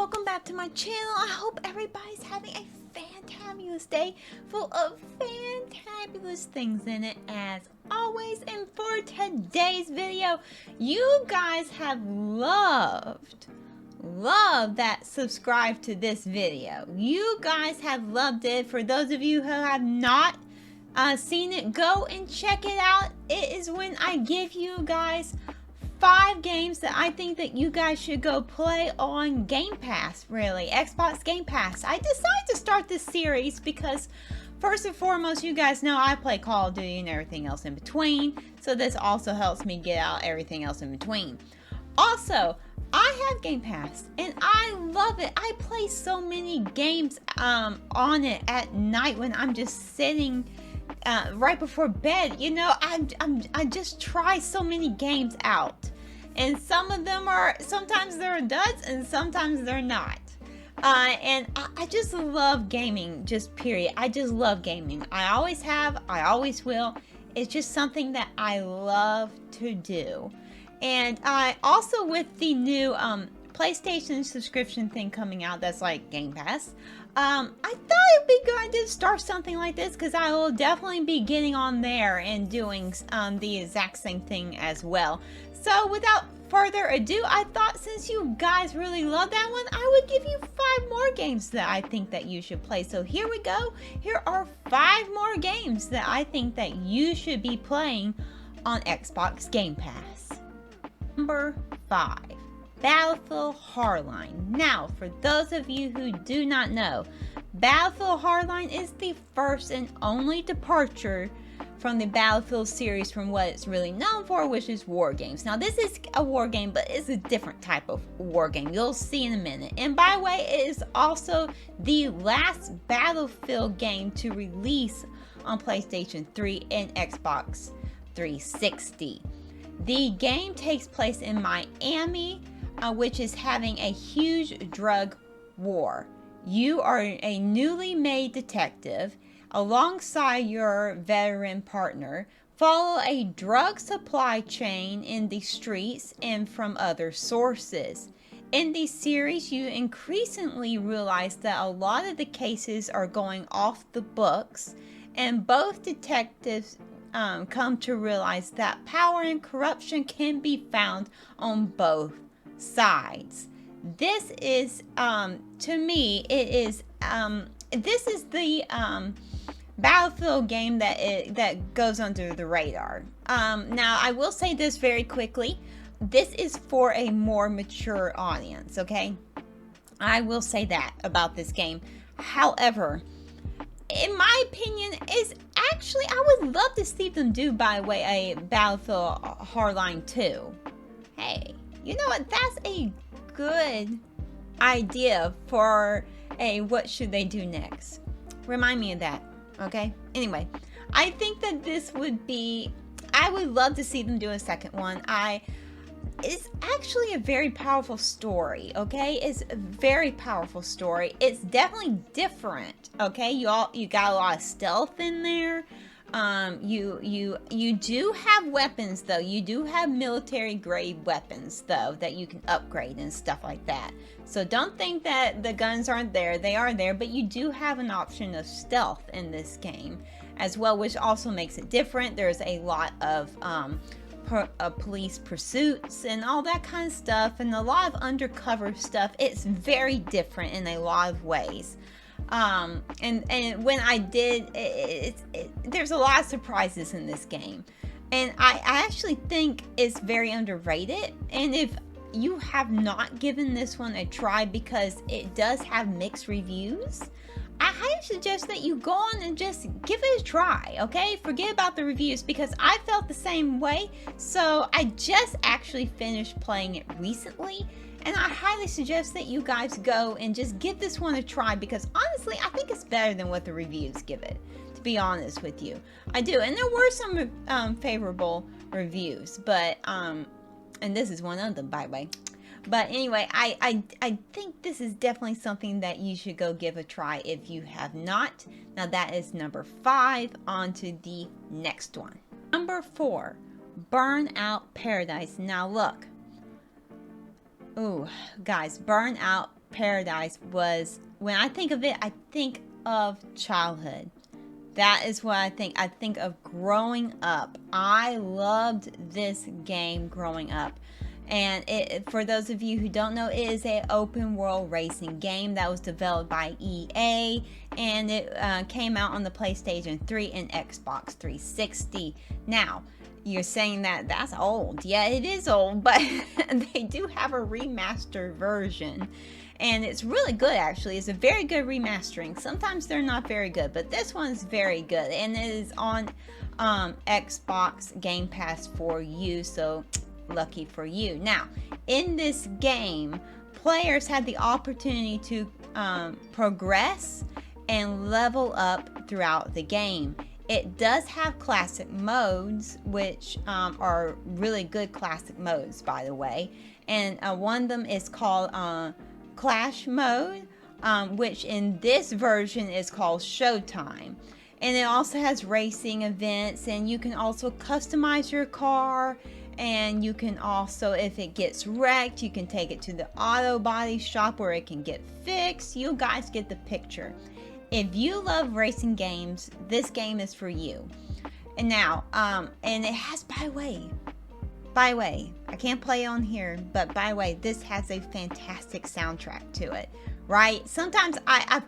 welcome back to my channel. I hope everybody's having a fantabulous day full of fantabulous things in it as always. And for today's video, you guys have loved that subscribe to this video. You guys have loved it. For those of you who have not seen it, go and check it out. It is when I give you guys 5 games that I think that you guys should go play on Game Pass, really. Xbox Game Pass. I decided to start this series because first and foremost, you guys know I play Call of Duty and everything else in between. So this also helps me get out everything else in between. Also, I have Game Pass and I love it. I play so many games on it at night when I'm just sitting right before bed. You know, I just try so many games out, and some of them are, sometimes they're duds and sometimes they're not. And I just love gaming, just period. I just love gaming. I always have, I always will. It's just something that I love to do. And I also, with the new PlayStation subscription thing coming out, that's like Game Pass, I thought it'd be good to start something like this because I will definitely be getting on there and doing the exact same thing as well. So without further ado, I thought since you guys really love that one, I would give you 5 more games that I think that you should play. So here we go. Here are 5 more games that I think that you should be playing on Xbox Game Pass. Number 5. Battlefield Hardline. Now, for those of you who do not know, Battlefield Hardline is the first and only departure from the Battlefield series from what it's really known for, which is war games. Now, this is a war game, but it's a different type of war game. You'll see in a minute. And by the way, it is also the last Battlefield game to release on PlayStation 3 and Xbox 360. The game takes place in Miami, which is having a huge drug war. You are a newly made detective alongside your veteran partner. Follow a drug supply chain in the streets and from other sources. In the series, you increasingly realize that a lot of the cases are going off the books, and both detectives come to realize that power and corruption can be found on both sides. This is, to me, it is, this is the Battlefield game that goes under the radar. Now, I will say this very quickly. This is for a more mature audience, okay? I will say that about this game. However, in my opinion, is actually, I would love to see them do, by the way, a Battlefield Hardline 2. Hey, you know what? That's a good idea for a what should they do next. Remind me of that, okay? Anyway, I think that this would be, I would love to see them do a second one. It's actually a very powerful story, okay? It's a very powerful story. It's definitely different, okay? You got a lot of stealth in there. You do have weapons, though. You do have military grade weapons, though, that you can upgrade and stuff like that. So don't think that the guns aren't there. They are there, but you do have an option of stealth in this game as well, which also makes it different. There's a lot of police pursuits and all that kind of stuff, and a lot of undercover stuff. It's very different in a lot of ways. And when I did, there's a lot of surprises in this game, and I actually think it's very underrated. And if you have not given this one a try, because it does have mixed reviews, I highly suggest that you go on and just give it a try, okay? Forget about the reviews, because I felt the same way. So I just actually finished playing it recently, and I highly suggest that you guys go and just give this one a try, because honestly, I think it's better than what the reviews give it, to be honest with you. I do, and there were some favorable reviews, but, and this is one of them, by the way. But anyway, I think this is definitely something that you should go give a try if you have not. Now that is number 5. On to the next one. Number 4, Burnout Paradise. Now look. Ooh, guys, Burnout Paradise was, when I think of it, I think of childhood. That is what I think. I think of growing up. I loved this game growing up. And for those of you who don't know, it is an open world racing game that was developed by EA, and it came out on the PlayStation 3 and Xbox 360. Now, you're saying that that's old. Yeah, it is old, but they do have a remastered version. And it's really good, actually. It's a very good remastering. Sometimes they're not very good, but this one's very good. And it is on Xbox Game Pass for you, so lucky for you. Now, in this game, players had the opportunity to progress and level up throughout the game. It does have classic modes, which are really good classic modes, by the way. And one of them is called Clash mode, which in this version is called Showtime. And it also has racing events, and you can also customize your car. And you can also, if it gets wrecked, you can take it to the auto body shop where it can get fixed. You guys get the picture. If you love racing games, this game is for you. And now, and it has, by the way, I can't play on here, but by the way, this has a fantastic soundtrack to it, right? Sometimes I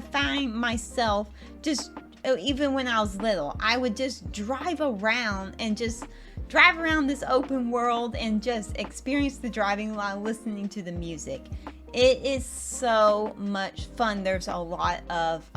find myself just, even when I was little, I would just drive around this open world and just experience the driving while listening to the music. It is so much fun. There's a lot of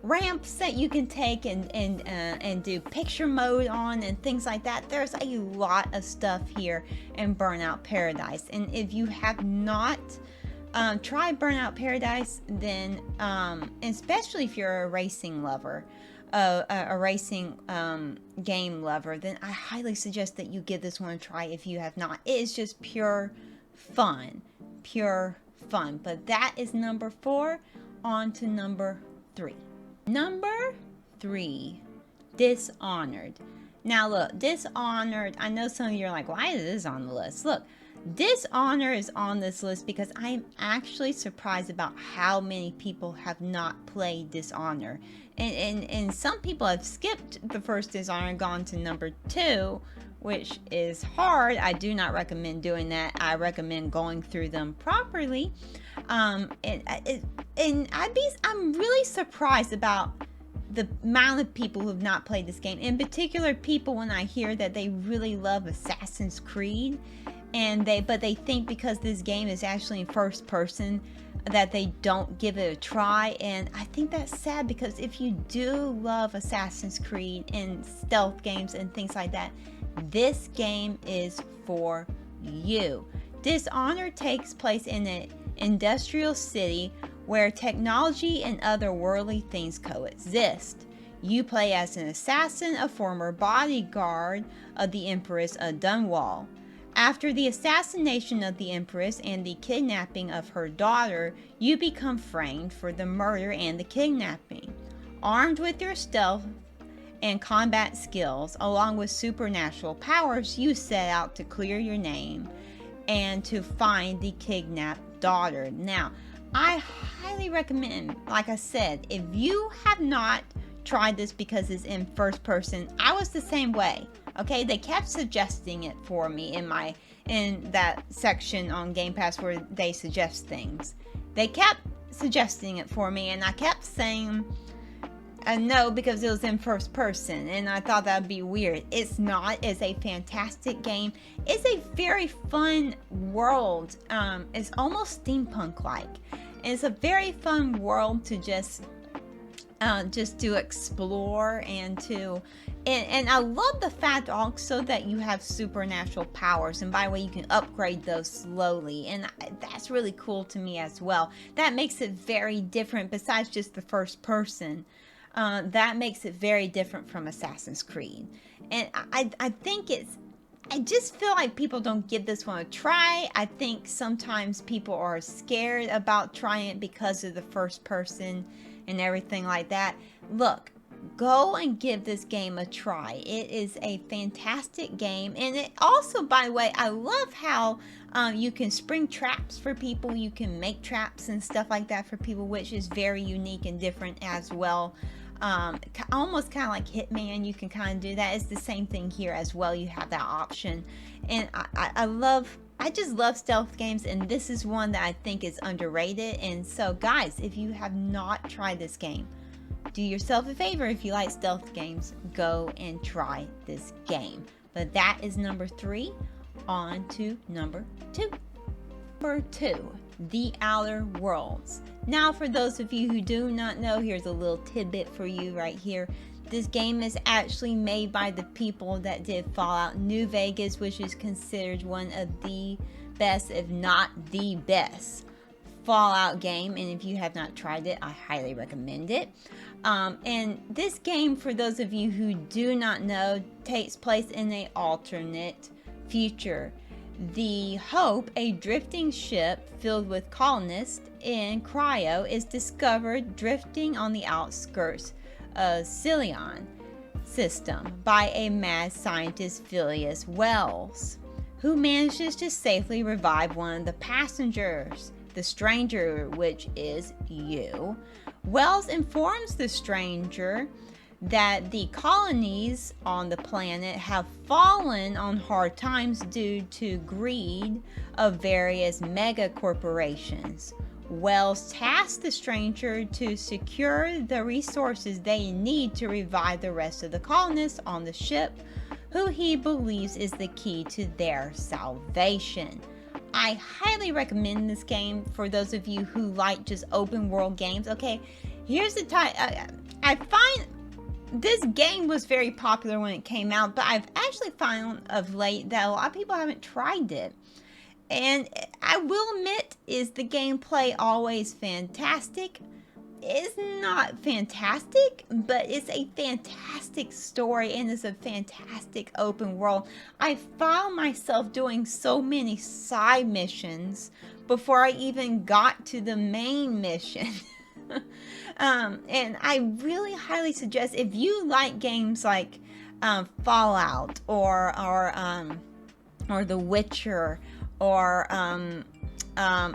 ramps that you can take and do picture mode on and things like that. There's a lot of stuff here in Burnout Paradise. And if you have not tried Burnout Paradise, then especially if you're a racing lover, a racing game lover, then I highly suggest that you give this one a try if you have not. It is just pure fun. But that is number 4. On to number 3. Number 3, Dishonored. Now look, Dishonored, I know some of you are like, why is this on the list? Look, Dishonored is on this list because I am actually surprised about how many people have not played Dishonored. And some people have skipped the first Dishonored and gone to number 2, which is hard. I do not recommend doing that. I recommend going through them properly. I'm really surprised about the amount of people who have not played this game. In particular, people when I hear that they really love Assassin's Creed, but they think because this game is actually in first person that they don't give it a try. And I think that's sad, because if you do love Assassin's Creed and stealth games and things like that, this game is for you. Dishonored takes place in an industrial city where technology and other worldly things coexist. You play as an assassin, a former bodyguard of the Empress of Dunwall. After the assassination of the Empress and the kidnapping of her daughter, you become framed for the murder and the kidnapping. Armed with your stealth and combat skills, along with supernatural powers, you set out to clear your name and to find the kidnapped daughter. Now, I highly recommend, like I said, if you have not tried this because it's in first person, I was the same way. Okay, they kept suggesting it for me in that section on Game Pass where they suggest things. They kept suggesting it for me, and I kept saying no because it was in first person, and I thought that would be weird. It's not. It's a fantastic game. It's a very fun world. It's almost steampunk-like. It's a very fun world to just to explore and I love the fact also that you have supernatural powers, and by the way, you can upgrade those slowly, and that's really cool to me as well. That makes it very different. Besides just the first person, that makes it very different from Assassin's Creed. And I think I just feel like people don't give this one a try. I think sometimes people are scared about trying it because of the first person and everything like that. Look, go and give this game a try. It is a fantastic game, and it also, by the way, I love how you can spring traps for people. You can make traps and stuff like that for people, which is very unique and different as well. Almost kind of like Hitman, you can kind of do that. It's the same thing here as well. You have that option, and I just love stealth games, and this is one that I think is underrated. And so, guys, if you have not tried this game, do yourself a favor. If you like stealth games, go and try this game. But that is number 3. On to number 2. Number 2, The Outer Worlds. Now, for those of you who do not know, here's a little tidbit for you right here. This game is actually made by the people that did Fallout New Vegas, which is considered one of the best, if not the best, Fallout game. And if you have not tried it, I highly recommend it. And this game, for those of you who do not know, takes place in an alternate future. The Hope, a drifting ship filled with colonists in cryo, is discovered drifting on the outskirts of Cylon system by a mad scientist, Phileas Wells, who manages to safely revive one of the passengers, the stranger, which is you. Wells informs the stranger that the colonies on the planet have fallen on hard times due to greed of various mega corporations. Wells tasks the stranger to secure the resources they need to revive the rest of the colonists on the ship, who he believes is the key to their salvation. I highly recommend this game for those of you who like just open world games. Okay, here's the type. I find this game was very popular when it came out, but I've actually found of late that a lot of people haven't tried it. And I will admit, is the gameplay always fantastic? It's not fantastic, but it's a fantastic story and it's a fantastic open world. I found myself doing so many side missions before I even got to the main mission. And I really highly suggest, if you like games like Fallout or The Witcher or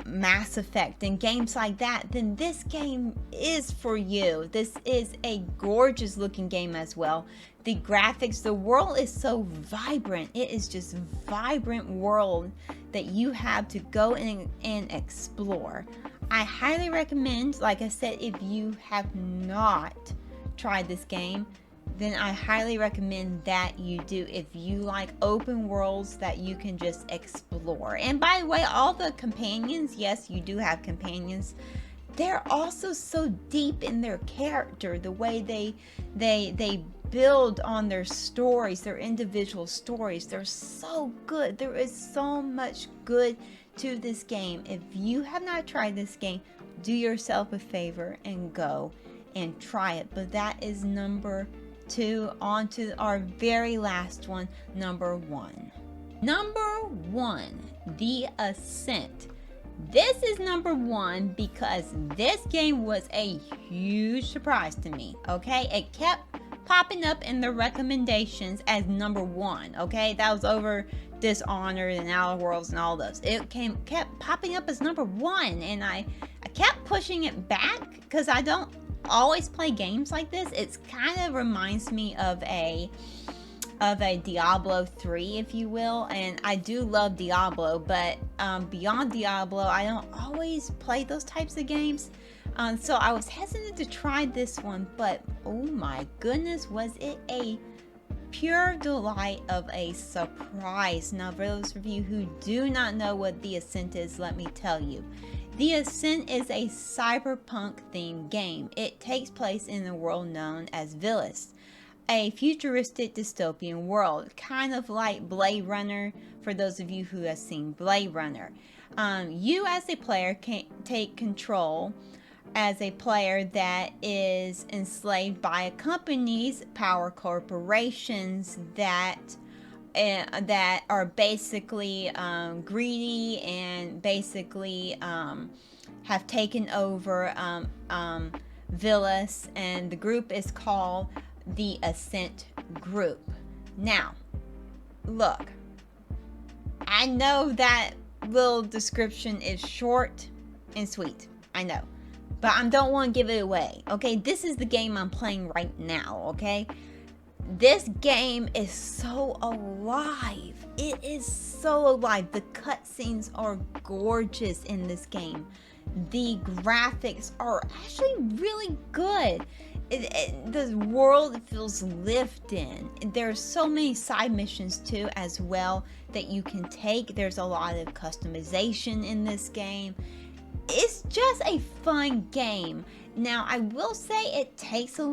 Mass Effect and games like that, then this game is for you. This is a gorgeous looking game as well. The graphics, the world is so vibrant. It is just vibrant world that you have to go in and explore. I highly recommend, like I said, if you have not tried this game, then I highly recommend that you do, if you like open worlds that you can just explore. And by the way, all the companions, yes, you do have companions, they're also so deep in their character, the way they build on their stories, their individual stories. They're so good. There is so much good to this game. If you have not tried this game, do yourself a favor and go and try it. But that is number 2. On to our very last one, number 1. Number 1, The Ascent. This is number 1 because this game was a huge surprise to me. Okay, it kept popping up in the recommendations as number 1. Okay, that was over Dishonored and Outer Worlds and all those. It kept popping up as number 1, and I kept pushing it back because I don't always play games like this. It's kind of reminds me of a Diablo 3, if you will, and I do love Diablo, but beyond Diablo, I don't always play those types of games. So I was hesitant to try this one, but oh my goodness, was it a pure delight of a surprise. Now, for those of you who do not know what The Ascent is, let me tell you. The Ascent is a cyberpunk themed game. It takes place in a world known as Villis, a futuristic dystopian world, kind of like Blade Runner, for those of you who have seen Blade Runner. You as a player can take control as a player that is enslaved by a company's power corporations that are basically greedy and basically have taken over villas, and the group is called the Ascent group. Now, look, I know that little description is short and sweet. I know. But I don't want to give it away. Okay, this is the game I'm playing right now. Okay, this game is so alive. It is so alive. The cutscenes are gorgeous in this game. The graphics are actually really good. The world feels lived in. There's so many side missions too as well that you can take. There's a lot of customization in this game. It's just a fun game. Now, I will say it takes you a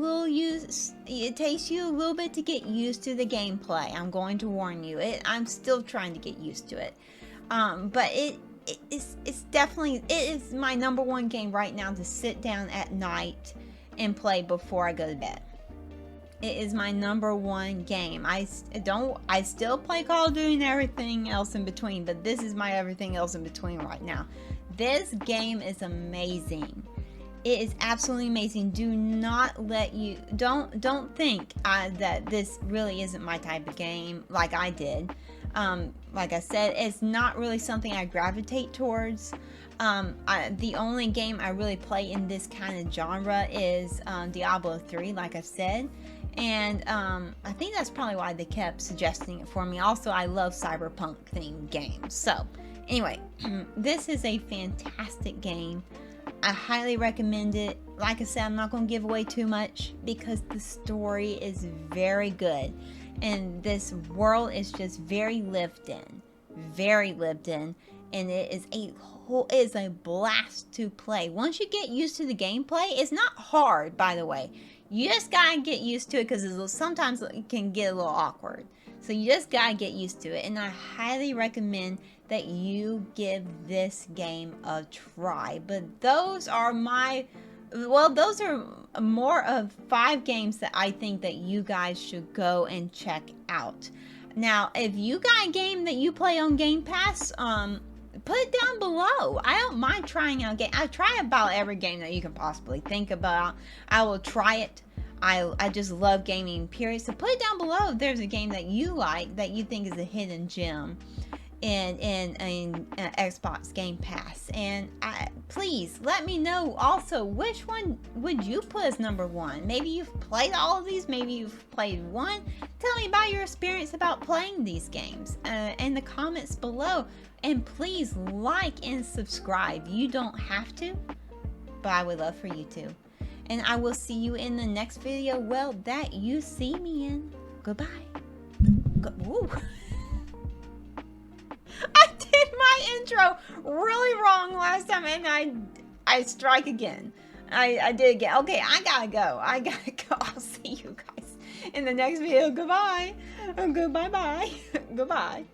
little bit to get used to the gameplay. I'm going to warn you. I'm still trying to get used to it. But it's definitely, it is my #1 game right now to sit down at night and play before I go to bed. It is my #1 game. I still play Call of Duty and everything else in between, but this is my everything else in between right now. This game is amazing. It is absolutely amazing. Do not let you, don't think that this really isn't my type of game like I did. Like I said, it's not really something I gravitate towards. The only game I really play in this kind of genre is Diablo 3, like I said. And I think that's probably why they kept suggesting it for me. Also, I love cyberpunk themed games. So, anyway, this is a fantastic game. I highly recommend it. Like I said, I'm not going to give away too much because the story is very good. And this world is just very lived in. Very lived in. And it is a blast to play. Once you get used to the gameplay, it's not hard, by the way. You just gotta get used to it because sometimes it can get a little awkward. So you just gotta get used to it. And I highly recommend that you give this game a try. But those are those are more of 5 games that I think that you guys should go and check out. Now, if you got a game that you play on Game Pass, put it down below. I don't mind trying out game. I try about every game that you can possibly think about. I will try it. I just love gaming, period. So put it down below if there's a game that you like, that you think is a hidden gem in Xbox Game Pass. And please let me know also, which one would you put as #1? Maybe you've played all of these, maybe you've played one. Tell me about your experience about playing these games in the comments below. And please like and subscribe. You don't have to, but I would love for you to. And I will see you in the next video, well, that you see me in. Goodbye. Woo. I did my intro really wrong last time, and I strike again. I did again. Okay, I gotta go. I'll see you guys in the next video. Goodbye. Goodbye. Bye. Goodbye.